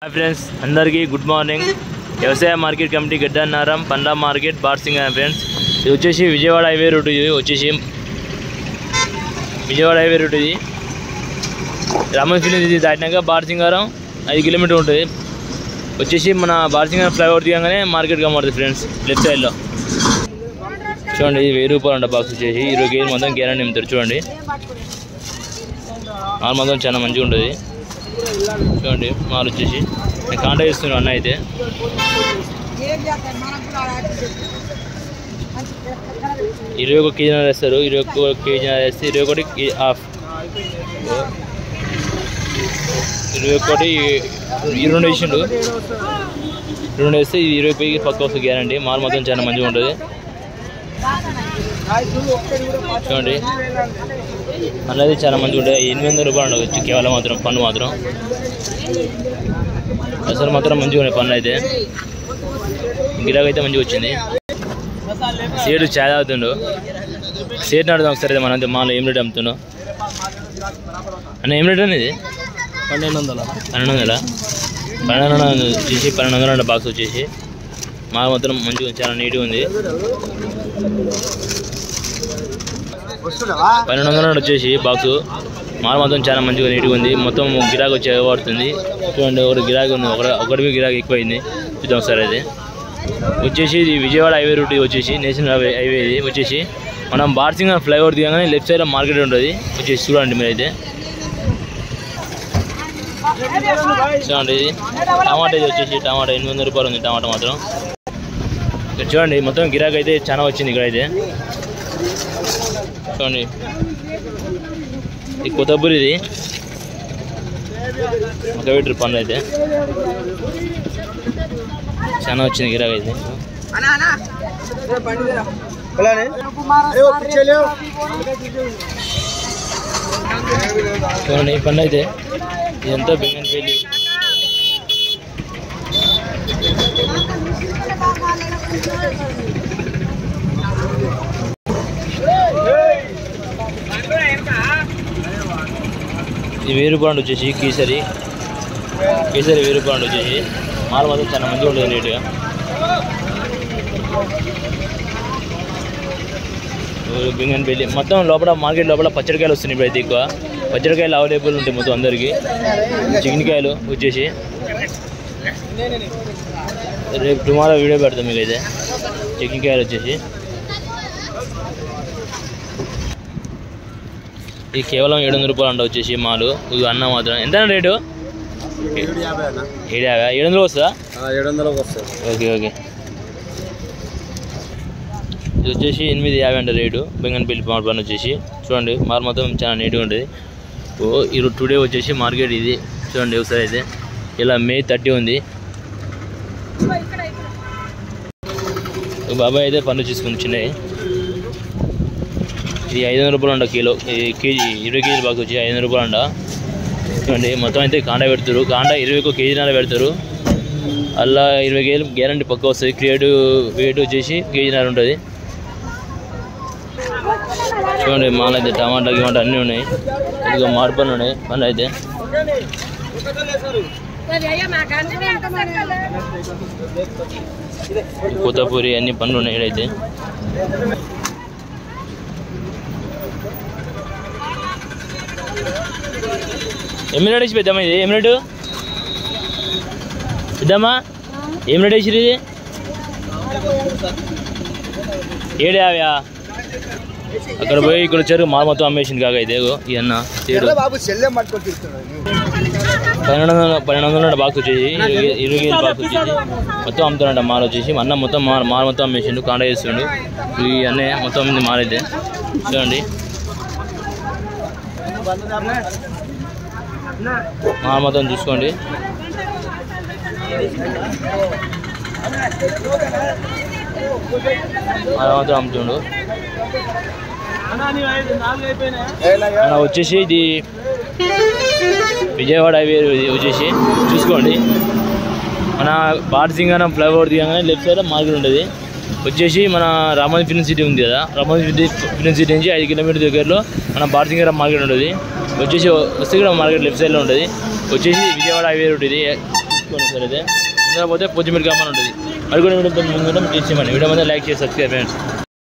Hi friends अंदर की good morning व्यवसाय मार्केट कमिटी गड्डनाराम पंडा मार्केट बार्सिंग फ्रेंड्स ఇది వచ్చేసి విజయవాడ హైవే రూట్ ఇది వచ్చేసి విజయవాడ హైవే రూట్ ఇది రామోజీ ఇది దాటినాక బార్సింగారం 5 కిలోమీటర్ ఉంటుంది వచ్చేసి మన బార్సింగారం ఫ్లైఓవర్ దిగంగానే మార్కెట్ కనబడుతుంది ఫ్రెండ్స్ లెఫ్ట్ సైడ్లో చూడండి ఇది 1000 రూపాయలు అంట బాక్స్ వచ్చేసి 20 కేజీ మొత్తం గ్యారెంటీ నింపుతారు చూడండి మాల్ మొత్తం చాలా మంచిగా ఉంటుంది చూడండి మాల్ వచ్చేసి నేను కాంటాక్ట్ చేస్తున్నాను అన్న అయితే 21 కేజీ వేస్తారు 21 కేజీ వేస్తే 21 హాఫ్ 22 వేసిండు 2 వేస్తే ఇది 20 కేజీ పక్క వస్తుంది గ్యారంటీ మాల్ మొత్తం చాలా మంచిగా ఉంటుంది చూడండి అనేది చాలా మంచిగా ఉంటుంది 800 రూపాయలు ఉండవచ్చు కేవలం మాత్రం పన్ను మాత్రం అసలు మాత్రం మంచిగా ఉన్నాయి పన్ను అయితే గిరాకైతే మంచిగా వచ్చింది సేటు ఛాయ్ తాగుతుండు సేట్ అడుగుతాం ఒకసారి మన అంతే మాలో ఏం రేట్ అమ్ముతుండో అన్న ఏం రేట్ అనేది 1200 వచ్చేసి 1200 బాక్స్ వచ్చేసి మాకు మాత్రం మంచిగా చాలా నీట్గా ఉంది 1200 వచ్చేసి బాక్సు మాల్ మొత్తం చాలా మంచిగా నీట్గా ఉంది మొత్తం గిరాకీ వచ్చి పడుతుంది చూడండి ఒకటి గిరాకీ ఉంది ఒకటి గిరాకీ ఎక్కువైంది చూద్దాం సార్ అయితే వచ్చేసి ఇది విజయవాడ హైవే రూట్ వచ్చేసి నేషనల్ హైవే ఇది వచ్చేసి మనం బార్సింగారం ఫ్లైఓవర్ దిగగానే లెఫ్ట్ సైడ్లో మార్కెట్ ఉంటుంది వచ్చేసి చూడండి మీరైతే చూడండి ఇది టమాటా ఇది వచ్చేసి టమాటా 800 రూపాయలు ఉంది టమాటా మాత్రం ఇక్కడ చూడండి మొత్తం గిరాకీ అయితే చాలా వచ్చింది ఇక్కడైతే చూడండి ఇది కొత్తపూరి ఇది ఒక వీటి పనులు అయితే చాలా వచ్చింది గిరాకీ అయితే చూడండి ఈ పనులు అయితే ఇదంతా బెంగన్పల్లి ఇది 1000 రూపాయలు వచ్చేసి కేసరి 1000 రూపాయలు వచ్చేసి మాల్ మాత్రం చాలా మంచిగా ఉంటుంది రేటుగా బెంగన్పల్లి మొత్తం లోపల మార్కెట్ లోపల పచ్చడికాయలు వస్తున్నాయి ఇప్పుడైతే ఎక్కువ పచ్చడికాయలు అవైలబుల్ ఉంటాయి మొత్తం అందరికీ చికెన్కాయలు వచ్చేసి రేపు టుమారో వీడియో పెడతాం మీకు అయితే చికెన్కాయలు వచ్చేసి ఇది కేవలం 700 రూపాయలు అంట వచ్చేసి మాలు ఇది అన్న మాత్రం ఎంత రేటు 700 వస్తుందా 700 వస్తుంది ఓకే ఓకే ఇది వచ్చేసి 850 అంట రేటు బెంగన్పల్లి పౌడర్ పని వచ్చేసి చూడండి మాల్ మొత్తం చాలా నీట్గా ఉంటుంది ఈరోజు టుడే వచ్చేసి మార్కెట్ ఇది చూడండి ఒకసారి అయితే ఇలా మే 30 ఉంది బాబాయ్ అయితే పనులు తీసుకుని చిన్నవి ఇది 500 రూపాయలు అంట కిలో కేజీ 20 కేజీల బాక్స్ వచ్చి 500 రూపాయలు అంట చూడండి మొత్తం అయితే కాండా పెడతారు కాండా 21 కేజీన్నర పెడతారు అలా 20 కేజీలు గ్యారంటీ పక్క వస్తుంది క్రియేట్ వెయిట్ వచ్చేసి కేజీన్నర ఉంటుంది చూడండి మాల్ అయితే టమాటా గిమాటా అన్నీ ఉన్నాయి ఇదిగో మామిడి పళ్ళు ఉన్నాయి పళ్ళు అయితే కొత్తపూరి అన్ని పనులు ఉన్నాయి ఇక్కడైతే ఏం రేట్ వేసి పెద్దమ్మా ఇది ఏం రేటు పెద్దమ్మా ఏం రేట్ వేసిరు ఇది 750 అక్కడ పోయి ఇక్కడ వచ్చారు మాల్ మొత్తం అమ్మేసింది కాక అయితే ఈ అన్న 1200 బాక్స్ వచ్చేసి 20 కేజీ బాక్స్ వచ్చేసి మొత్తం అమ్ముతాడంట మాల్ వచ్చేసి అన్న మొత్తం మాల్ మొత్తం అమ్మేసిండు కాంటా చేస్తుండు ఈ అన్నయ్య మొత్తం మాల్ అయితే చూడండి మాల్ మొత్తం చూసుకోండి మాల్ మొత్తం అమ్ముతుండు వచ్చేసి ఇది విజయవాడ హైవే వచ్చేసి చూసుకోండి మన బార్సింగారం ఫ్లైఓవర్ దిగగానే లెఫ్ట్ సైడ్ మార్కెట్ ఉంటుంది వచ్చేసి మన రామోజీ ఫిలిం సిటీ ఉంది కదా రామోజీ ఫిలిం సిటీ నుంచి 5 కిలోమీటర్ దగ్గరలో మన బార్సింగారం మార్కెట్ ఉంటుంది వచ్చేసి వస్తే మార్కెట్ లెఫ్ట్ సైడ్లో ఉంటుంది వచ్చేసి విజయవాడ హైవే రూట్ ఇది చూడండి సార్ అయితే ముందుగా పోతే పొద్దుమిరకామని ఉంటుంది. అది కూడా వీడియో ముందు టేస్ట్ చేయమని వీడియో మీద లైక్ చేసి సబ్స్క్రైబ్ ఫ్రెండ్స్.